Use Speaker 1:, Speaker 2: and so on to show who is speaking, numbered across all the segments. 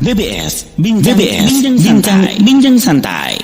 Speaker 1: BBS, Bincang Santai.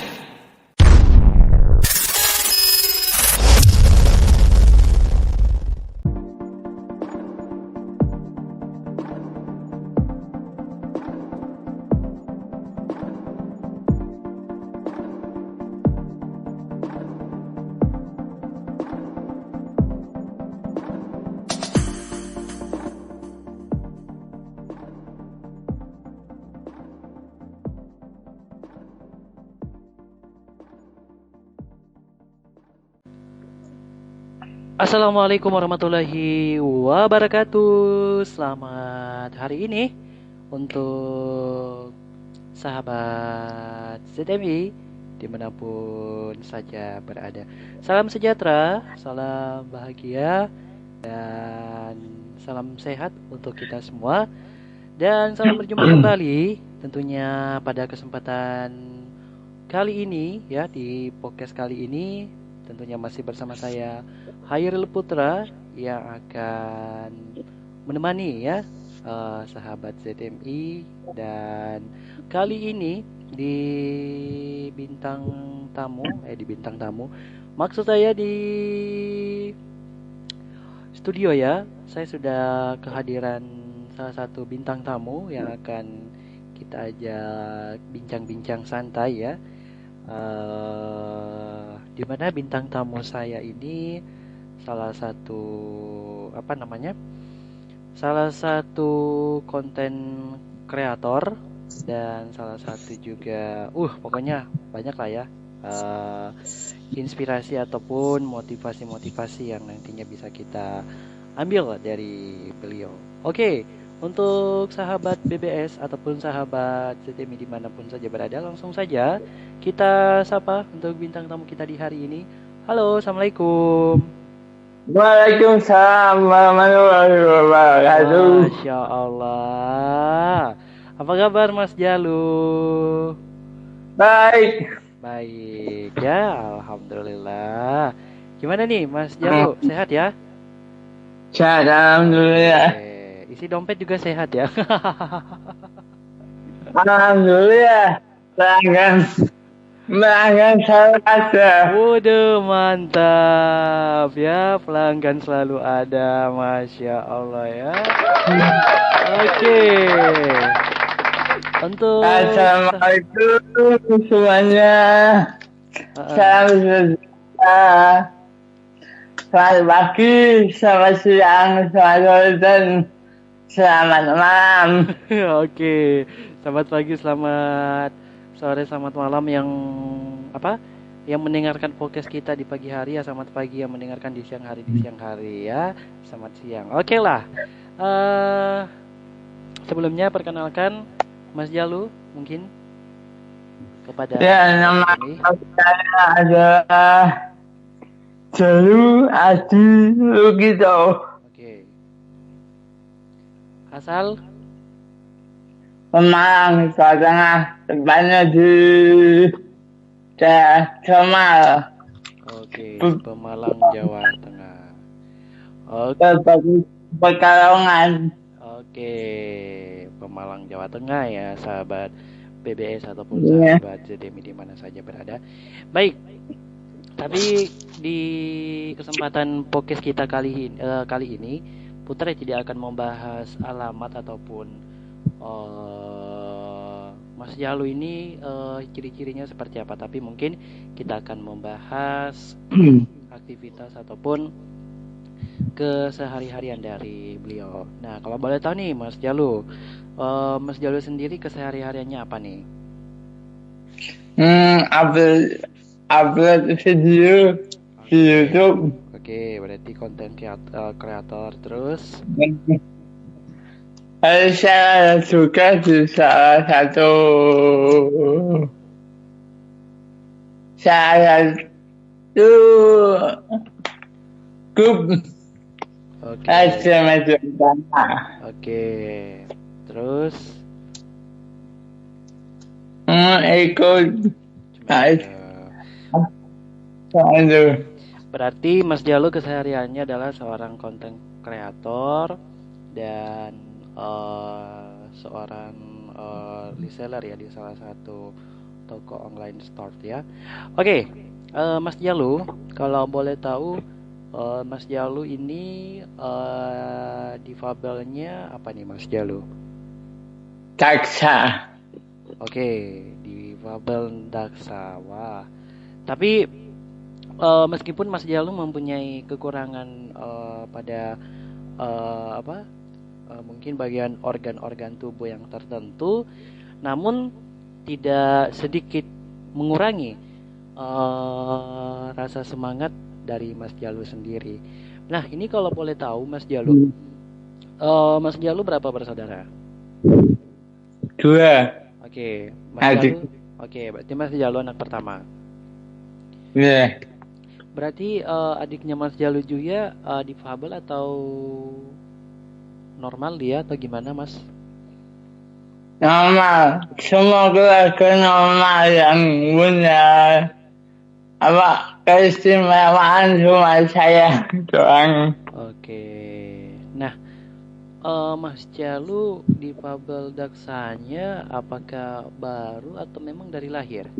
Speaker 2: Assalamualaikum warahmatullahi wabarakatuh. Selamat hari ini untuk sahabat ZMI dimanapun saja berada. Salam sejahtera, salam bahagia, dan salam sehat untuk kita semua. Dan salam berjumpa kembali tentunya pada kesempatan kali ini ya, di podcast kali ini tentunya masih bersama saya Hairil Putra yang akan menemani ya sahabat ZMI. Dan kali ini di bintang tamu maksud saya di studio ya, saya sudah kehadiran salah satu bintang tamu yang akan kita ajak bincang-bincang santai ya. Di mana bintang tamu saya ini salah satu konten kreator dan salah satu juga pokoknya banyak lah ya inspirasi ataupun motivasi yang nantinya bisa kita ambil dari beliau. Oke, untuk sahabat BBS ataupun sahabat ZMI dimanapun saja berada, langsung saja kita sapa untuk bintang tamu kita di hari ini. Halo, assalamualaikum.
Speaker 3: Waalaikumsalam warahmatullahi wabarakatuh.
Speaker 2: Masya Allah. Apa kabar Mas Jalu?
Speaker 3: Baik.
Speaker 2: Baik ya, alhamdulillah. Gimana nih Mas Jalu, sehat ya?
Speaker 3: Sehat, alhamdulillah.
Speaker 2: Isi dompet juga sehat ya?
Speaker 3: Alhamdulillah. Pelanggan selalu ada.
Speaker 2: Waduh, mantap ya, pelanggan selalu ada, Masya Allah ya. Oke. Untuk
Speaker 3: Assalamualaikum semuanya. Salam sejahtera. Selamat pagi, selamat siang, selamat sore, dan selamat malam.
Speaker 2: Oke, selamat pagi, selamat sore, selamat malam yang mendengarkan podcast kita di pagi hari ya, selamat pagi yang mendengarkan di siang hari ya, selamat siang. Oke lah. Sebelumnya perkenalkan Mas Jalu mungkin kepada
Speaker 3: nama saya adalah Jalu Adi Lugito.
Speaker 2: Oke. Asal
Speaker 3: Pemalang, Jawa Tengah, tempatnya di daerah Kemal.
Speaker 2: Oke, Pemalang, Jawa Tengah. Oke.
Speaker 3: Pekalongan.
Speaker 2: Oke, Pemalang, Jawa Tengah ya, sahabat BBS ataupun sahabat ZMI di mana saja berada. Baik. Tapi di kesempatan podcast kita kali ini Putra tidak akan membahas alamat ataupun Mas Jalu ini ciri-cirinya seperti apa, tapi mungkin kita akan membahas aktivitas ataupun kesehari-harian dari beliau. Nah, kalau boleh tahu nih Mas Jalu sendiri kesehari-hariannya apa nih?
Speaker 3: Upload video di YouTube.
Speaker 2: Oke, berarti konten kreator terus.
Speaker 3: Saya juga di salah satu grup SMA.
Speaker 2: Oke, terus
Speaker 3: ikut
Speaker 2: berarti Mas Jalu kesehariannya adalah seorang konten kreator dan seorang reseller ya di salah satu toko online store ya. Oke, Mas Jalu, kalau boleh tahu Mas Jalu ini difabelnya apa nih Mas Jalu?
Speaker 3: Daksa.
Speaker 2: Oke, difabel daksa. Wah, tapi meskipun Mas Jalu mempunyai kekurangan pada apa mungkin bagian organ-organ tubuh yang tertentu, namun tidak sedikit mengurangi rasa semangat dari Mas Jalu sendiri. Nah, ini kalau boleh tahu Mas Jalu, Mas Jalu berapa bersaudara?
Speaker 3: 2
Speaker 2: Oke, Mas
Speaker 3: adik.
Speaker 2: Jalu. Oke, berarti Mas Jalu anak pertama.
Speaker 3: Ya,
Speaker 2: Berarti adiknya Mas Jalu juga difabel atau normal dia atau gimana Mas?
Speaker 3: normal. Semua keluarga normal yang punya apa keistimewaan cuma saya doang.
Speaker 2: Oke. Nah, Mas Jalu difabel daksanya apakah baru atau memang dari lahir?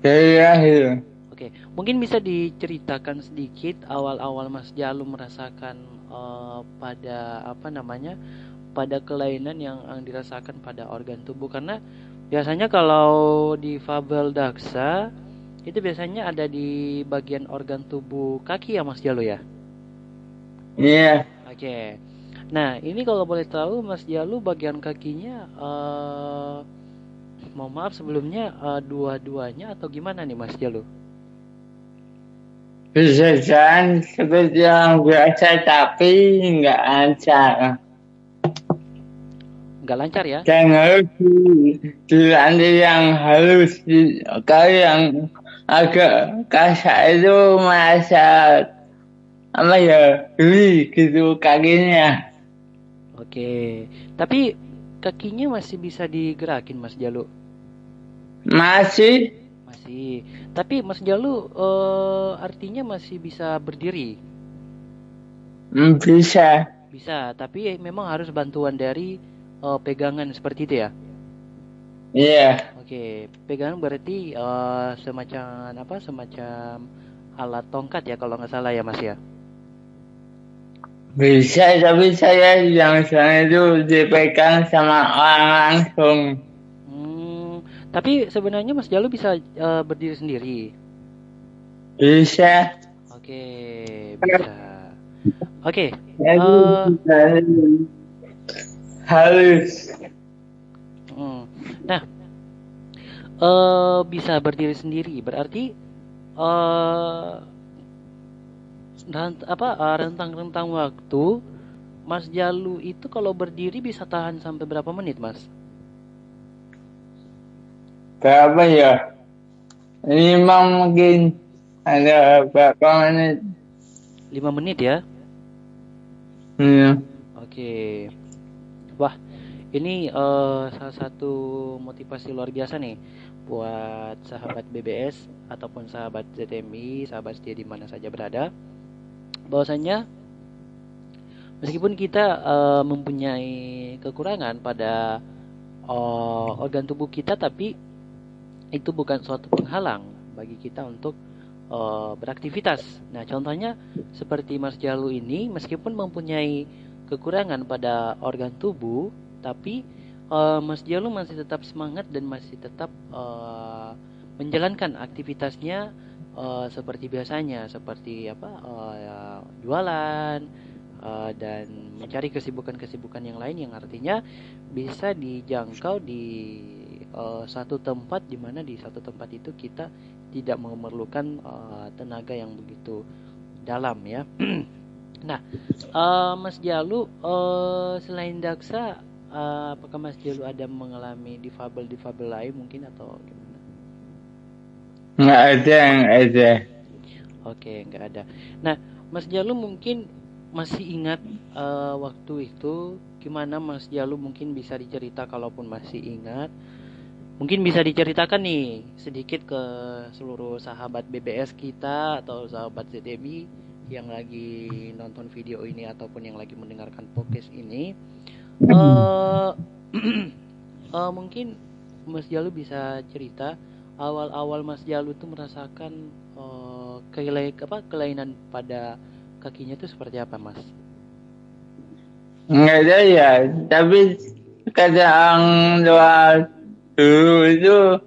Speaker 3: Dari lahir.
Speaker 2: Oke, mungkin bisa diceritakan sedikit awal-awal Mas Jalu merasakan pada apa namanya, pada kelainan yang dirasakan pada organ tubuh karena biasanya kalau difabel daksa itu biasanya ada di bagian organ tubuh kaki ya Mas Jalu ya.
Speaker 3: Iya,
Speaker 2: Oke. Nah, ini kalau boleh tahu Mas Jalu bagian kakinya mohon maaf sebelumnya dua-duanya atau gimana nih Mas Jalu?
Speaker 3: bisa jalan seperti yang biasa tapi nggak lancar.
Speaker 2: Nggak lancar ya?
Speaker 3: Dan harus dilatih yang halus. Kalau yang agak kasar itu merasa apa ya, geli gitu kakinya.
Speaker 2: Oke. Tapi kakinya masih bisa digerakin Mas Jalu?
Speaker 3: Masih
Speaker 2: Masih. Tapi Mas Jalu artinya masih bisa berdiri?
Speaker 3: bisa.
Speaker 2: Bisa, tapi memang harus bantuan dari pegangan seperti itu ya?
Speaker 3: Iya,
Speaker 2: Oke, pegangan berarti semacam apa? Semacam alat tongkat ya kalau nggak salah ya Mas ya?
Speaker 3: bisa tapi saya yang sana itu dipegang sama orang langsung.
Speaker 2: Hmm, tapi sebenarnya Mas Jalu bisa berdiri sendiri.
Speaker 3: Bisa.
Speaker 2: Oke, bisa. Oke,
Speaker 3: Jadi
Speaker 2: eh,
Speaker 3: halus.
Speaker 2: mm. Nah, bisa berdiri sendiri berarti eh rentang-rentang waktu Mas Jalu itu kalau berdiri bisa tahan sampai berapa menit, Mas?
Speaker 3: Berapa ya? 5 mungkin. Ada berapa menit?
Speaker 2: 5 menit ya?
Speaker 3: Iya.
Speaker 2: Oke. Wah, ini salah satu motivasi luar biasa nih buat sahabat BBS ataupun sahabat ZMI, sahabat setia di mana saja berada. Bahwasanya meskipun kita mempunyai kekurangan pada organ tubuh kita, tapi itu bukan suatu penghalang bagi kita untuk beraktivitas. Nah, contohnya seperti Mas Jalu ini, meskipun mempunyai kekurangan pada organ tubuh, tapi Mas Jalu masih tetap semangat dan masih tetap menjalankan aktivitasnya seperti biasanya, seperti apa jualan dan mencari kesibukan-kesibukan yang lain yang artinya bisa dijangkau di satu tempat di mana di satu tempat itu kita tidak memerlukan tenaga yang begitu dalam ya. Nah, Mas Jalu selain daksa apakah Mas Jalu ada mengalami difabel lain mungkin atau gimana?
Speaker 3: Nggak ada, nggak ada.
Speaker 2: Oke, nggak ada. Nah, Mas Jalu mungkin masih ingat waktu itu gimana Mas Jalu mungkin bisa dicerita kalaupun masih ingat. Mungkin bisa diceritakan nih sedikit ke seluruh sahabat BBS kita atau sahabat ZDMI yang lagi nonton video ini ataupun yang lagi mendengarkan podcast ini. Mungkin Mas Jalu bisa cerita awal-awal Mas Jalu tuh merasakan kelainan pada kakinya itu seperti apa, Mas?
Speaker 3: Nggak ada ya, tapi kadang doa dulu itu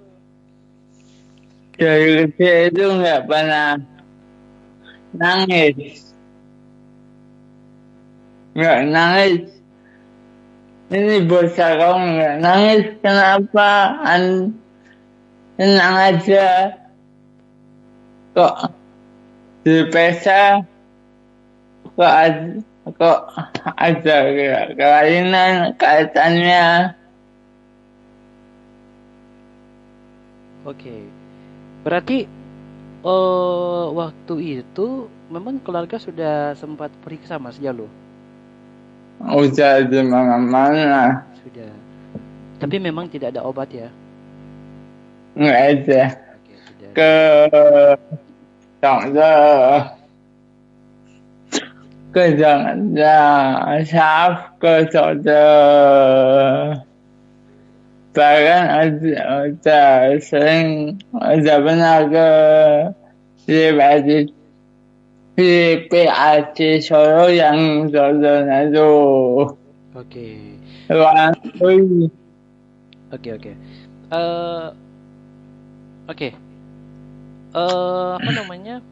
Speaker 3: dari kecil itu nggak pernah nangis, nggak nangis. Ini bocah kamu nggak nangis kenapa? Tenang aja, kok diperiksa kok ada kelainan kaitannya.
Speaker 2: Oke. Berarti waktu itu memang keluarga sudah sempat periksa Mas Jalu?
Speaker 3: Udah di mana-mana,
Speaker 2: Sudah. Tapi memang tidak ada obat ya?
Speaker 3: nggak ada.
Speaker 2: Oke, tidak
Speaker 3: Ke
Speaker 2: ada.
Speaker 3: dokter, ke dokter saraf, ke dokter. Bahkan ada sering ada pernah ke PAC Solo yang dokternya itu
Speaker 2: Oke.
Speaker 3: luar negeri.
Speaker 2: Oke, oke. Eh, oke. Apa namanya?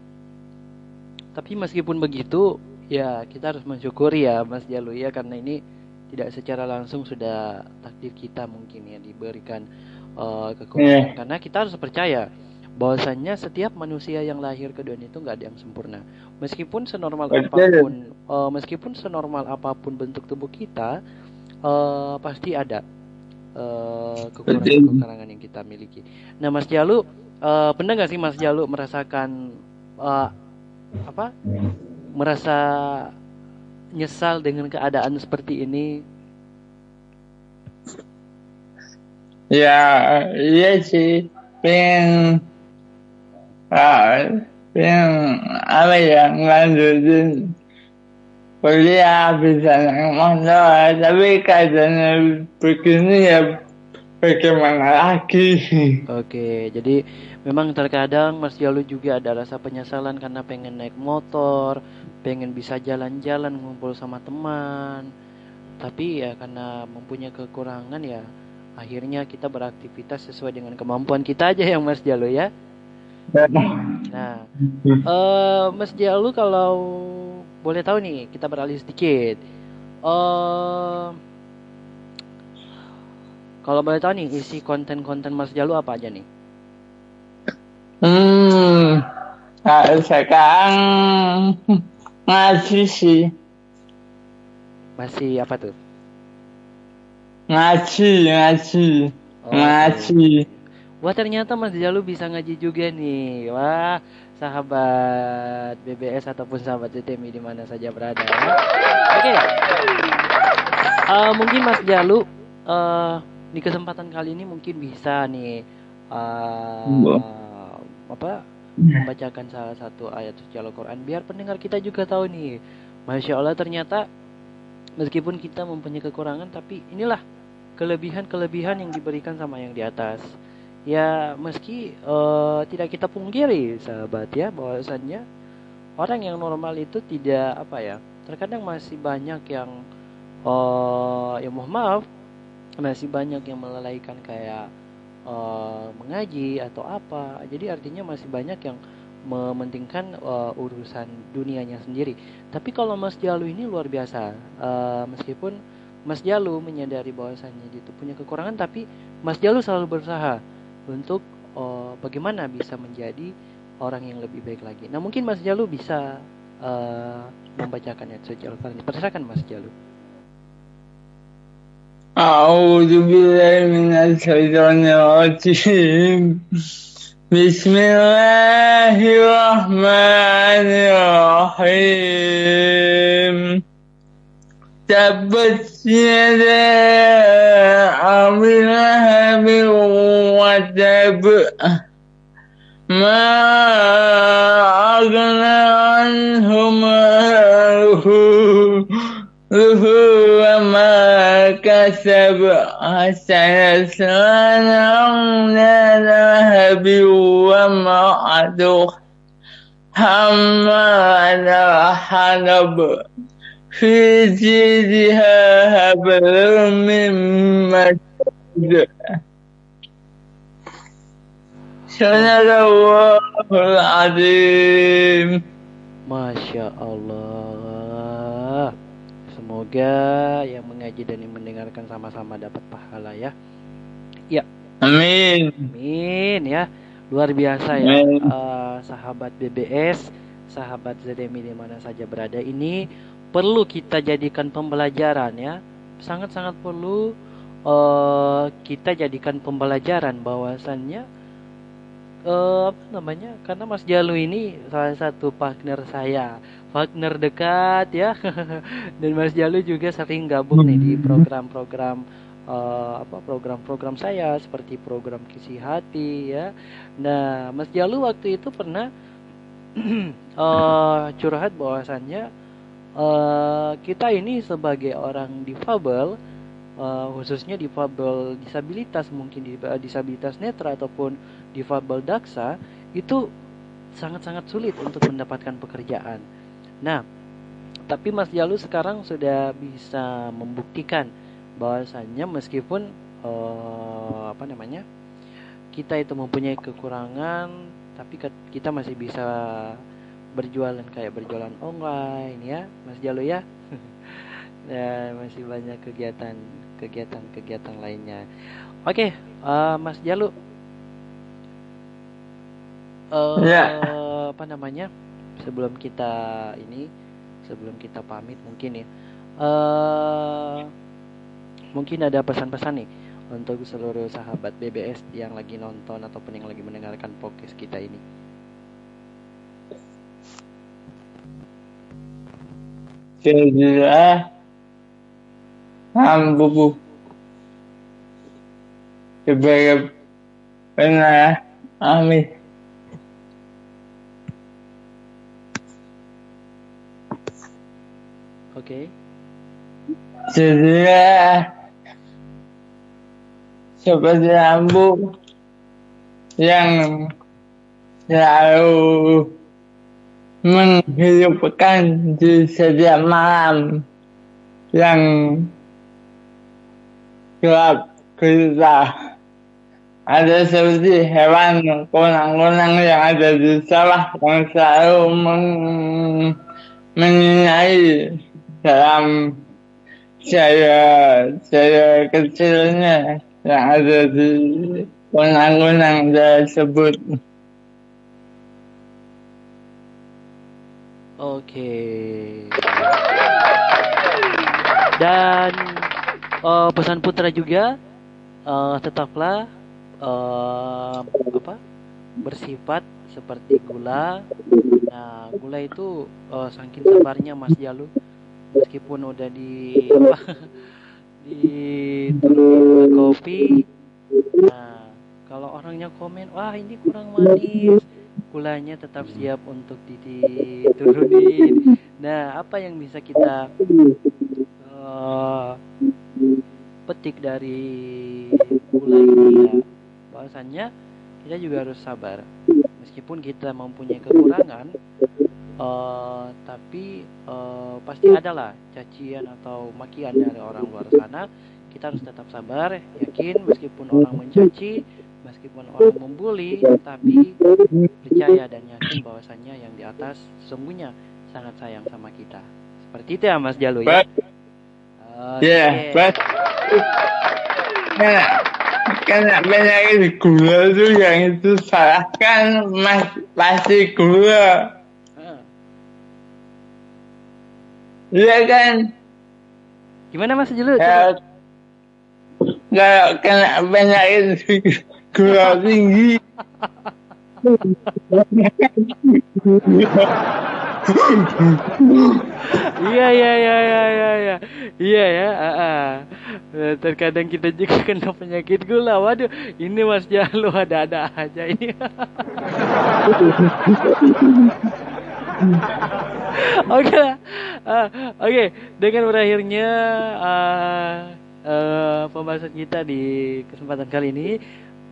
Speaker 2: Tapi meskipun begitu, ya kita harus mensyukuri ya Mas Jalu ya, karena ini tidak secara langsung sudah takdir kita mungkin ya diberikan kekurangan.
Speaker 3: Yeah.
Speaker 2: Karena kita harus percaya bahwasannya setiap manusia yang lahir ke dunia itu nggak ada yang sempurna. Meskipun senormal apapun, bentuk tubuh kita, pasti ada kekurangan-kekurangan yang kita miliki. Nah, Mas Jalu, pernah nggak sih Mas Jalu merasakan merasa nyesal dengan keadaan seperti ini?
Speaker 3: Ya, iya sih. Pengen apa ya, ngelanjutin kuliah, bisa naik motor, tapi keadaannya begini ya bagaimana lagi.
Speaker 2: Oke, jadi memang terkadang Mas Jalu juga ada rasa penyesalan karena pengen naik motor, pengen bisa jalan-jalan ngumpul sama teman. Tapi ya karena mempunyai kekurangan ya akhirnya kita beraktivitas sesuai dengan kemampuan kita aja yang Mas Jalu ya. Nah, Mas Jalu kalau boleh tahu nih, kita beralih sedikit. Kalau boleh tahu nih, isi konten-konten Mas Jalu apa aja nih?
Speaker 3: Sekarang ngaji sih.
Speaker 2: Masih apa tuh?
Speaker 3: Ngaji.
Speaker 2: Wah, ternyata Mas Jalu bisa ngaji juga nih. Wah, sahabat BBS ataupun sahabat CTMI di mana saja berada. Oke. Mungkin Mas Jalu di kesempatan kali ini mungkin bisa nih membacakan salah satu ayat suci Al-Quran biar pendengar kita juga tahu nih. Masya Allah, ternyata meskipun kita mempunyai kekurangan, tapi inilah kelebihan-kelebihan yang diberikan sama yang di atas. Ya, meski tidak kita pungkiri, sahabat ya, bahwasannya orang yang normal itu tidak terkadang masih banyak yang ya mohon maaf, masih banyak yang melalaikan kayak mengaji atau apa. Jadi artinya masih banyak yang mementingkan urusan dunianya sendiri. Tapi kalau Mas Jalu ini luar biasa. Meskipun Mas Jalu menyadari bahwasannya dia itu punya kekurangan, tapi Mas Jalu selalu berusaha untuk bagaimana bisa menjadi orang yang lebih baik lagi. Nah, mungkin Mas Jalu bisa membacakan ayat suci Al-Quran. Persilakan Mas Jalu.
Speaker 3: A'udzu billahi minasyaitonir rajim. Bismillahirrahmanirrahim. Tabbat yada Abi Lahab wa tab. Ma aghna anhu maluhu wa ma kasab saya seorang Nabi wa ma'aduh hamad halab fi jidha hablum min masjid. Sadaqallahul azim.
Speaker 2: Masya Allah. Semoga yang mengaji dan yang mendengarkan sama-sama dapat pahala ya. Ya.
Speaker 3: Amin.
Speaker 2: Amin ya. Luar biasa ya. Sahabat BBS, sahabat ZMI di mana saja berada, ini perlu kita jadikan pembelajaran ya. Sangat-sangat perlu kita jadikan pembelajaran bahwasannya karena Mas Jalu ini salah satu partner saya, partner dekat ya. Dan Mas Jalu juga sering gabung nih di program-program program-program saya seperti program Kisi Hati ya. Nah, Mas Jalu waktu itu pernah curhat bahwasannya kita ini sebagai orang difabel, khususnya difabel disabilitas, mungkin disabilitas netra ataupun difabel daksa, itu sangat-sangat sulit untuk mendapatkan pekerjaan. Nah, tapi Mas Jalu sekarang sudah bisa membuktikan bahwasannya meskipun kita itu mempunyai kekurangan, tapi kita masih bisa berjualan kayak berjualan online ya, Mas Jalu ya. Dan masih banyak kegiatan lainnya. Oke, Mas Jalu. Sebelum kita pamit mungkin ya. Mungkin ada pesan-pesan nih untuk seluruh sahabat BBS yang lagi nonton ataupun yang lagi mendengarkan podcast kita ini.
Speaker 3: Jadi Ambu sebagai benar. Amin.
Speaker 2: Oke.
Speaker 3: Sedia seperti Ambu yang selalu menghidupkan di setiap malam yang gelap gelita. Ada seperti hewan kunang-kunang yang ada di sawah yang selalu menyinai dalam saya kecilnya yang ada di kunang-kunang tersebut.
Speaker 2: Oke. Dan pesan Putra juga tetaplah bersifat seperti gula. Nah, gula itu saking sabarnya Mas Jalu, meskipun udah diturunin kopi. Nah, kalau orangnya komen, wah ini kurang manis, gulanya tetap siap untuk diturunin. Nah, apa yang bisa kita petik dari gula ini ya, bahwasannya kita juga harus sabar. Meskipun kita mempunyai kekurangan, tapi pasti adalah cacian atau makian dari orang luar sana. Kita harus tetap sabar, yakin meskipun orang mencaci, meskipun orang membuli, tapi percaya dan yakin bahwasannya yang di atas sesungguhnya sangat sayang sama kita. Seperti itu ya Mas Jalu ya.
Speaker 3: Ya, karena banyak gula tuh yang itu salahkan pasti gula. Iya kan?
Speaker 2: Gimana Mas Jalu?
Speaker 3: Kalau kena banyak gula tinggi.
Speaker 2: Iya ya. Terkadang kita juga kena penyakit gula. Waduh, ini Mas Jalu ada-ada aja ini. Oke. Dengan berakhirnya pembahasan kita di kesempatan kali ini.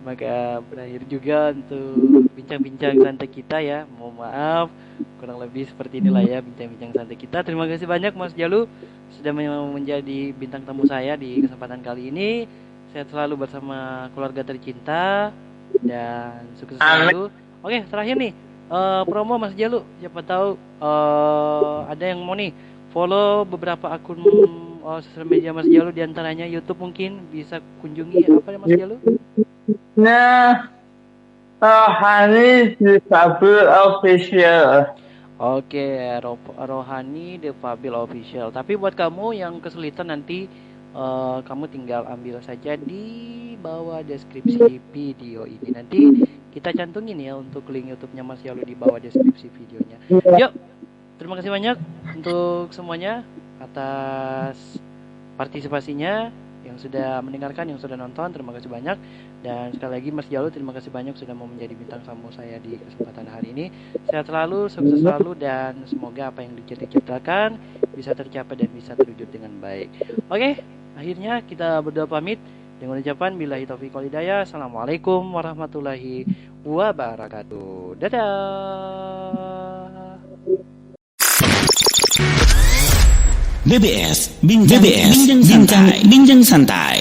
Speaker 2: Maka berakhir juga untuk bincang-bincang santai kita ya. Mohon maaf, kurang lebih seperti inilah ya bincang-bincang santai kita. Terima kasih banyak Mas Jalu sudah menjadi bintang tamu saya di kesempatan kali ini. Sehat selalu bersama keluarga tercinta dan sukses selalu. Oke, terakhir nih promo Mas Jalu. Siapa tahu ada yang mau nih follow beberapa akun sosial media Mas Jalu, diantaranya YouTube, mungkin bisa kunjungi apa ya Mas Jalu?
Speaker 3: Nah, Rohani Difabel Official.
Speaker 2: Oke, Rohani Difabel Official. Tapi buat kamu yang kesulitan nanti kamu tinggal ambil saja di bawah deskripsi video ini. Nanti kita cantumin ya untuk link YouTube-nya Mas Jalu di bawah deskripsi videonya. Yuk, terima kasih banyak untuk semuanya atas partisipasinya, yang sudah mendengarkan, yang sudah nonton, terima kasih banyak. Dan sekali lagi Mas Jalu, terima kasih banyak sudah mau menjadi bintang tamu saya di kesempatan hari ini. Sehat selalu, sukses selalu, dan semoga apa yang diciptakan bisa tercapai dan bisa terwujud dengan baik. Oke, akhirnya kita berdua pamit dengan ucapan billahi taufiq wal hidayah. Assalamualaikum warahmatullahi wabarakatuh. Dadah.
Speaker 1: BBS Bincang Santai.